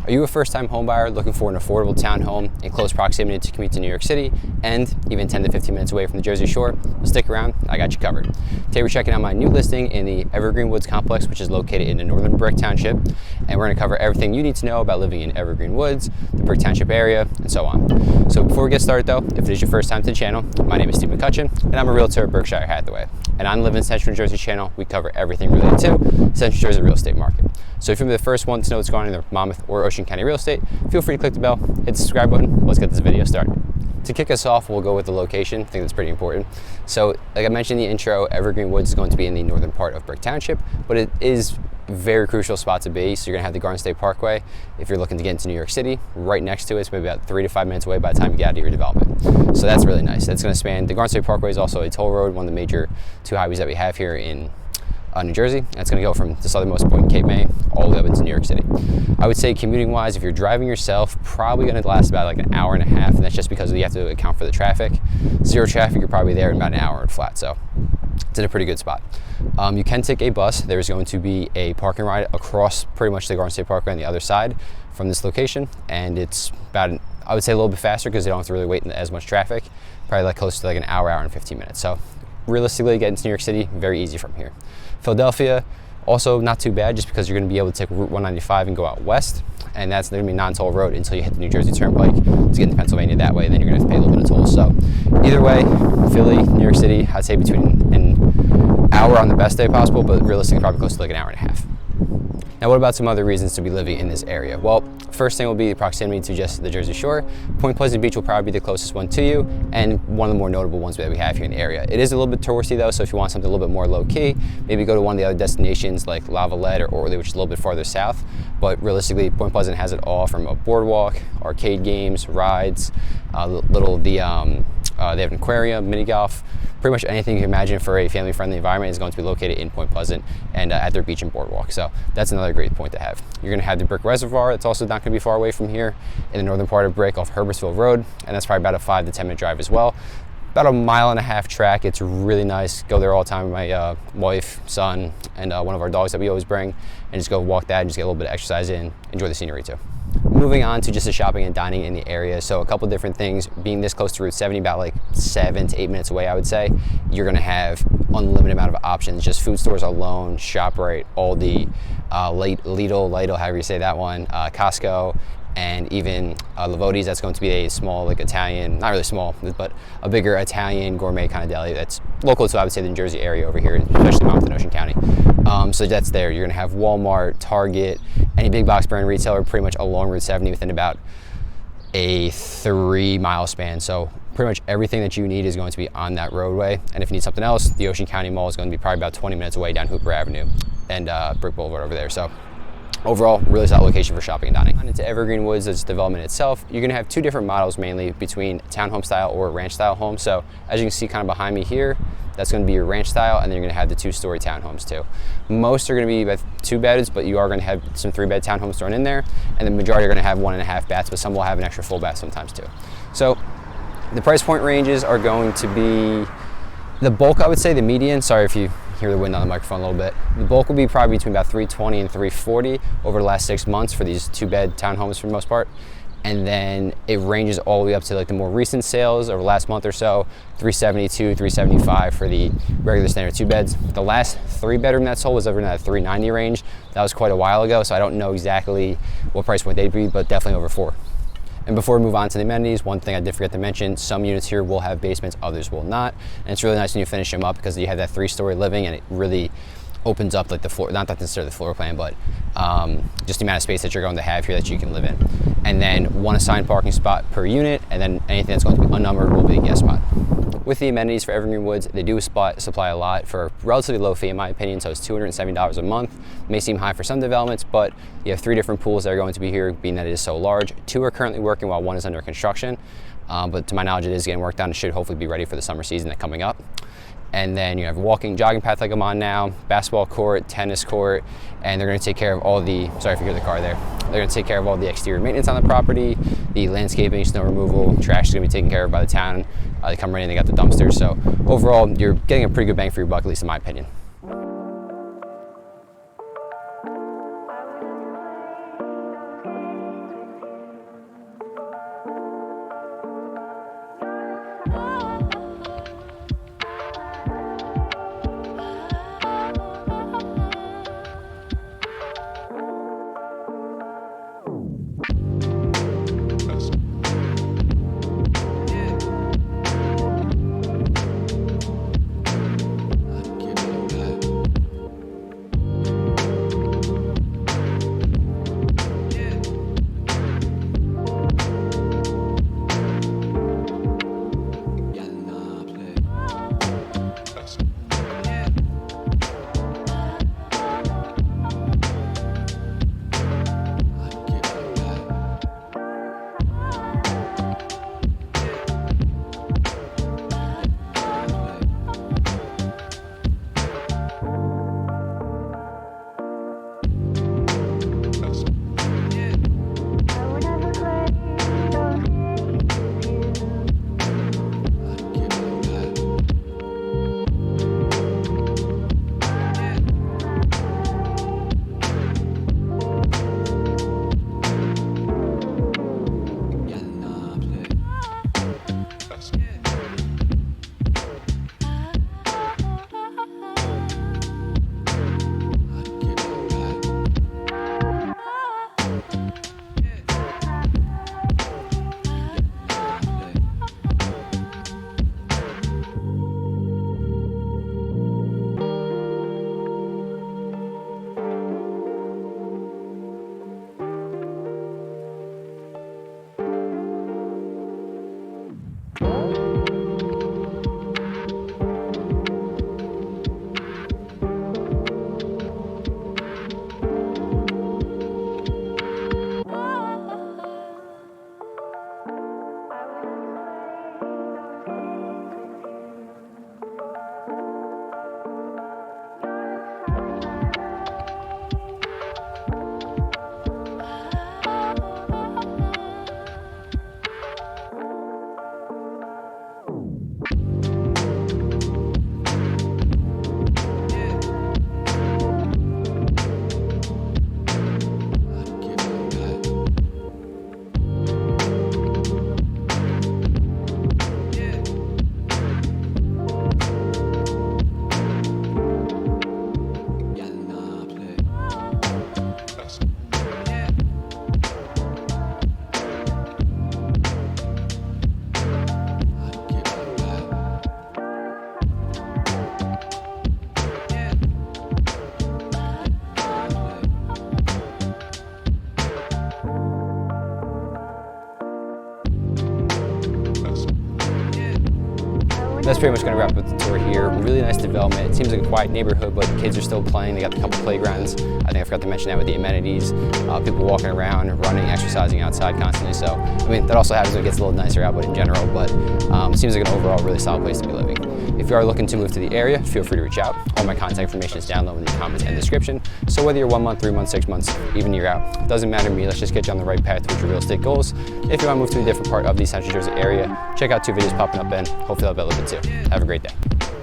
Are you a first-time homebuyer looking for an affordable townhome in close proximity to commute to New York City and even 10 to 15 minutes away from the Jersey Shore? Well, stick around, I got you covered. Today we're checking out my new listing in the Evergreen Woods complex, which is located in the northern Brick Township, and we're going to cover everything you need to know about living in Evergreen Woods, the Brick Township area, and so on. So before we get started though, if it is your first time to the channel, my name is Steve McCutcheon, and I'm a realtor at Berkshire Hathaway. And on Live in Central New Jersey channel, we cover everything related to Central Jersey real estate market. So if you're the first one to know what's going on in the Monmouth or Ocean County real estate, feel free to click the bell, hit the subscribe button. Let's get this video started. To kick us off, we'll go with the location. I think that's pretty important. So like I mentioned in the intro, Evergreen Woods is going to be in the northern part of Brick Township, but it is a very crucial spot to be. So you're gonna have the Garden State Parkway. If you're looking to get into New York City, right next to it, it's maybe about 3 to 5 minutes away by the time you get out of your development. So that's really nice. That's gonna span, the Garden State Parkway is also a toll road, one of the major two highways that we have here in New Jersey. That's going to go from the southernmost point in Cape May all the way up into New York City. I would say commuting wise, if you're driving yourself, probably going to last about like an hour and a half, and that's just because you have to account for the traffic. Zero traffic, you're probably there in about an hour and flat, so it's in a pretty good spot. You can take a bus. There's going to be a parking ride across pretty much the Garden State Parkway on the other side from this location, and it's about, I would say a little bit faster because you don't have to really wait in as much traffic, probably like close to like an hour and 15 minutes. So realistically, getting to New York City, very easy from here. Philadelphia, also not too bad, just because you're going to be able to take Route 195 and go out west, and that's going to be a non-toll road until you hit the New Jersey Turnpike to get into Pennsylvania that way. Then you're going to have to pay a little bit of tolls. So either way, Philly, New York City, I'd say between an hour on the best day possible, but realistically probably close to like an hour and a half. Now, what about some other reasons to be living in this area? Well, first thing will be the proximity to just the Jersey Shore. Point Pleasant Beach will probably be the closest one to you, and one of the more notable ones that we have here in the area. It is a little bit touristy though, so if you want something a little bit more low-key, maybe go to one of the other destinations like La Valette or Orly, which is a little bit farther south. But realistically, Point Pleasant has it all, from a boardwalk, arcade games, rides, they have an aquarium, mini golf. Pretty much anything you can imagine for a family-friendly environment is going to be located in Point Pleasant and at their beach and boardwalk. So that's another great point to have. You're going to have the Brick Reservoir. It's also not going to be far away from here in the northern part of Brick off Herbertsville Road, and that's probably about a 5 to 10 minute drive as well. About a 1.5 mile track. It's really nice. Go there all the time with my wife, son, and one of our dogs that we always bring, and just go walk that and just get a little bit of exercise in, enjoy the scenery too. Moving on to just the shopping and dining in the area. So a couple different things. Being this close to Route 70, about like 7 to 8 minutes away, I would say, you're gonna have unlimited amount of options. Just food stores alone, ShopRite, Aldi, Lidl, however you say that one, Costco, and even Lavodi's. That's going to be a small, like Italian, not really small, but a bigger Italian gourmet kind of deli that's local to, I would say, the New Jersey area over here, especially Monmouth and Ocean County. So that's there. You're gonna have Walmart, Target, any big box brand retailer pretty much along Route 70 within about a 3 mile span. So pretty much everything that you need is going to be on that roadway. And if you need something else, the Ocean County Mall is going to be probably about 20 minutes away down Hooper Avenue and Brick Boulevard over there. So overall, really solid location for shopping and dining. Into Evergreen Woods, as development itself, you're gonna have two different models mainly between townhome style or ranch style homes. So as you can see kind of behind me here, that's gonna be your ranch style, and then you're gonna have the 2-story townhomes too. Most are gonna be about 2 beds, but you are gonna have some 3-bed townhomes thrown in there, and the majority are gonna have 1.5 baths, but some will have an extra full bath sometimes too. So the price point ranges are going to be, the bulk, I would say, the median, sorry if you hear the wind on the microphone a little bit. The bulk will be probably between about $320 and $340 over the last 6 months for these 2-bed townhomes for the most part. And then it ranges all the way up to like the more recent sales over the last month or so, $372, $375 for the regular standard 2 beds. The last 3-bedroom that sold was over in that $390 range. That was quite a while ago, so I don't know exactly what price point they'd be, but definitely over $4. And before we move on to the amenities, one thing I did forget to mention, some units here will have basements, others will not. And it's really nice when you finish them up because you have that 3-story living, and it really opens up like the floor, not necessarily the floor plan, but just the amount of space that you're going to have here that you can live in. And then 1 assigned parking spot per unit, and then anything that's going to be unnumbered will be a guest spot. With the amenities for Evergreen Woods, they do supply a lot for a relatively low fee in my opinion, so it's $270 a month. May seem high for some developments, but you have 3 different pools that are going to be here, being that it is so large. 2 are currently working while 1 is under construction, but to my knowledge it is getting worked on and should hopefully be ready for the summer season that's coming up. And then you have a walking, jogging path like I'm on now, basketball court, tennis court, and they're gonna take care of all the, sorry if you hear the car there, they're gonna take care of all the exterior maintenance on the property, the landscaping, snow removal, trash is gonna be taken care of by the town. They come right in, they got the dumpsters. So overall, you're getting a pretty good bang for your buck, at least in my opinion. That's pretty much going to wrap up the tour here. Really nice development. It seems like a quiet neighborhood, but kids are still playing. They got a couple playgrounds. I think I forgot to mention that with the amenities. People walking around, running, exercising outside constantly. So, I mean, that also happens when it gets a little nicer out, but in general, but seems like an overall really solid place to be living. If you are looking to move to the area, feel free to reach out. All my contact information is down low in the comments and description. So whether you're 1 month, 3 months, 6 months, even a year out, doesn't matter to me. Let's just get you on the right path towards your real estate goals. If you want to move to a different part of the Central Jersey area, check out 2 videos popping up, and hopefully I'll be a little bit too. Have a great day.